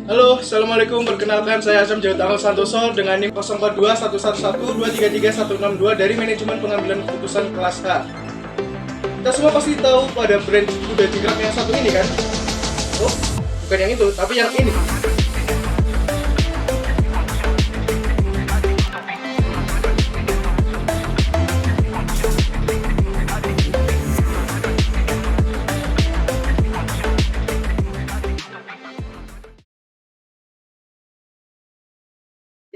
Halo, Assalamualaikum. Perkenalkan, saya Azam Jawatanggal Santoso dengan NIM 042111233162 dari Manajemen Pengambilan Keputusan kelas H. Kita semua pasti tahu pada brand kuda jingkrak yang satu ini kan? Oh, bukan yang itu, tapi yang ini.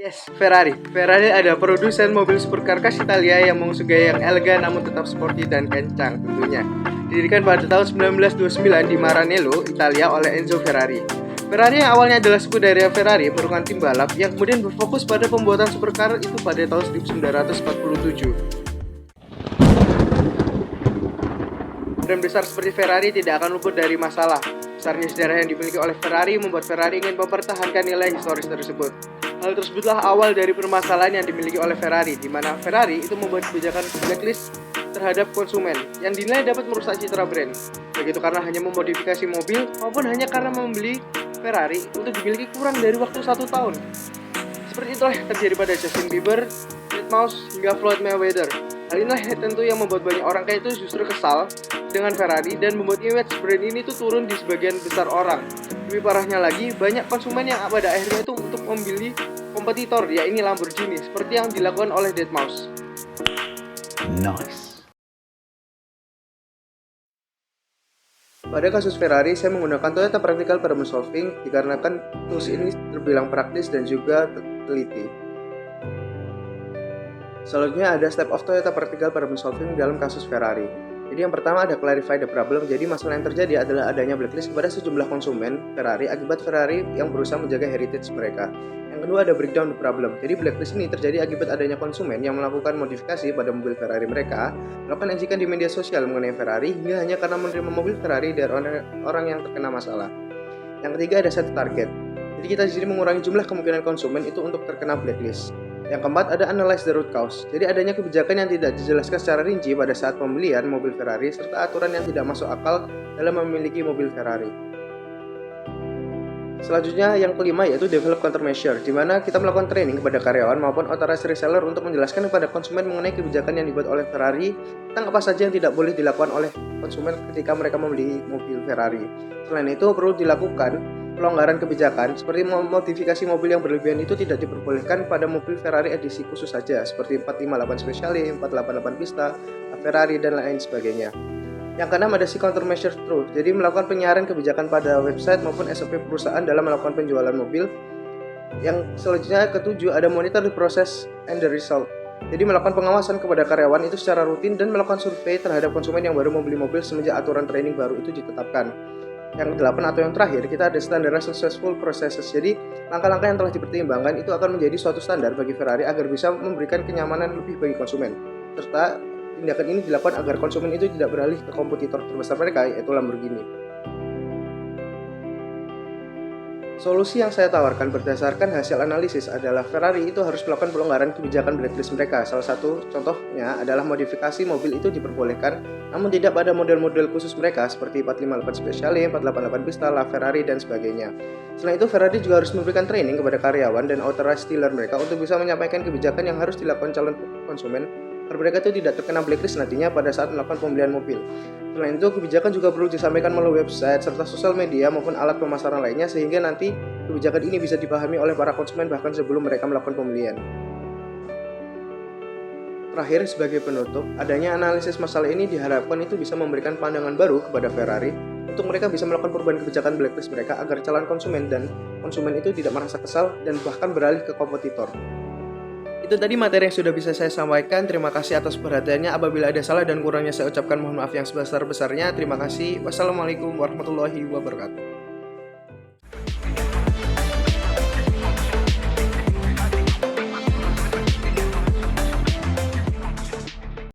Yes, Ferrari. Ferrari adalah produsen mobil supercar khas Italia yang mengusung gaya yang elegan namun tetap sporty dan kencang tentunya. Didirikan pada tahun 1929 di Maranello, Italia oleh Enzo Ferrari. Ferrari yang awalnya adalah sekudara Ferrari merupakan tim balap yang kemudian berfokus pada pembuatan supercar itu pada tahun 1947. Brand besar seperti Ferrari tidak akan luput dari masalah. Besarnya sejarah yang dimiliki oleh Ferrari membuat Ferrari ingin mempertahankan nilai historis tersebut. Hal tersebutlah awal dari permasalahan yang dimiliki oleh Ferrari, di mana Ferrari itu membuat kebijakan blacklist terhadap konsumen yang dinilai dapat merusak citra brand. Begitu karena hanya memodifikasi mobil maupun hanya karena membeli Ferrari untuk dimiliki kurang dari waktu 1 tahun. Seperti itulah yang terjadi pada Justin Bieber, Deadmau5 hingga Floyd Mayweather. Hal inilah tentu yang membuat banyak orang kayak itu justru kesal dengan Ferrari dan membuat image brand ini tuh turun di sebagian besar orang. Lebih parahnya lagi, banyak konsumen yang pada akhirnya itu untuk membeli kompetitor, yaitu Lamborghini, seperti yang dilakukan oleh Deadmau5. Nice. Pada kasus Ferrari, saya menggunakan Toyota Practical Problem Solving dikarenakan tools ini terbilang praktis dan juga teliti. Selanjutnya ada step of Toyota Practical Problem Solving dalam kasus Ferrari. Jadi yang pertama ada clarify the problem. Jadi masalah yang terjadi adalah adanya blacklist kepada sejumlah konsumen Ferrari akibat Ferrari yang berusaha menjaga heritage mereka. Yang kedua ada breakdown the problem. Jadi blacklist ini terjadi akibat adanya konsumen yang melakukan modifikasi pada mobil Ferrari mereka, melakukan ejekan di media sosial mengenai Ferrari hingga hanya karena menerima mobil Ferrari dari orang yang terkena masalah. Yang ketiga ada set target. Jadi kita di sini mengurangi jumlah kemungkinan konsumen itu untuk terkena blacklist. Yang keempat ada analyze the root cause. Jadi adanya kebijakan yang tidak dijelaskan secara rinci pada saat pembelian mobil Ferrari serta aturan yang tidak masuk akal dalam memiliki mobil Ferrari. Selanjutnya yang kelima yaitu develop countermeasure, di mana kita melakukan training kepada karyawan maupun authorized reseller untuk menjelaskan kepada konsumen mengenai kebijakan yang dibuat oleh Ferrari tentang apa saja yang tidak boleh dilakukan oleh konsumen ketika mereka membeli mobil Ferrari. Selain itu perlu dilakukan pelonggaran kebijakan seperti modifikasi mobil yang berlebihan itu tidak diperbolehkan pada mobil Ferrari edisi khusus saja seperti 458 Speciale, 488 Pista, Ferrari dan lain sebagainya. Yang keenam ada si countermeasure truth, jadi melakukan penyiaran kebijakan pada website maupun SOP perusahaan dalam melakukan penjualan mobil. Yang selanjutnya ketujuh ada monitor the process and the result. Jadi melakukan pengawasan kepada karyawan itu secara rutin dan melakukan survei terhadap konsumen yang baru membeli mobil semenjak aturan training baru itu ditetapkan. Yang kedelapan atau yang terakhir kita ada standardized successful processes. Jadi langkah-langkah yang telah dipertimbangkan itu akan menjadi suatu standar bagi Ferrari agar bisa memberikan kenyamanan lebih bagi konsumen. Serta tindakan ini dilakukan agar konsumen itu tidak beralih ke kompetitor terbesar mereka yaitu Lamborghini. Solusi yang saya tawarkan berdasarkan hasil analisis adalah Ferrari itu harus melakukan pelonggaran kebijakan blacklist mereka. Salah satu contohnya adalah modifikasi mobil itu diperbolehkan, namun tidak pada model-model khusus mereka seperti 458 Speciale, 488 Pista, Ferrari dan sebagainya. Selain itu, Ferrari juga harus memberikan training kepada karyawan dan authorized dealer mereka untuk bisa menyampaikan kebijakan yang harus dilakukan calon konsumen agar mereka itu tidak terkena blacklist nantinya pada saat melakukan pembelian mobil. Selain itu, kebijakan juga perlu disampaikan melalui website serta sosial media maupun alat pemasaran lainnya sehingga nanti kebijakan ini bisa dipahami oleh para konsumen bahkan sebelum mereka melakukan pembelian. Terakhir, sebagai penutup, adanya analisis masalah ini diharapkan itu bisa memberikan pandangan baru kepada Ferrari untuk mereka bisa melakukan perubahan kebijakan blacklist mereka agar calon konsumen dan konsumen itu tidak merasa kesal dan bahkan beralih ke kompetitor. Itu tadi materi yang sudah bisa saya sampaikan. Terima kasih atas perhatiannya. Apabila ada salah dan kurangnya saya ucapkan mohon maaf yang sebesar-besarnya. Terima kasih. Wassalamualaikum warahmatullahi wabarakatuh.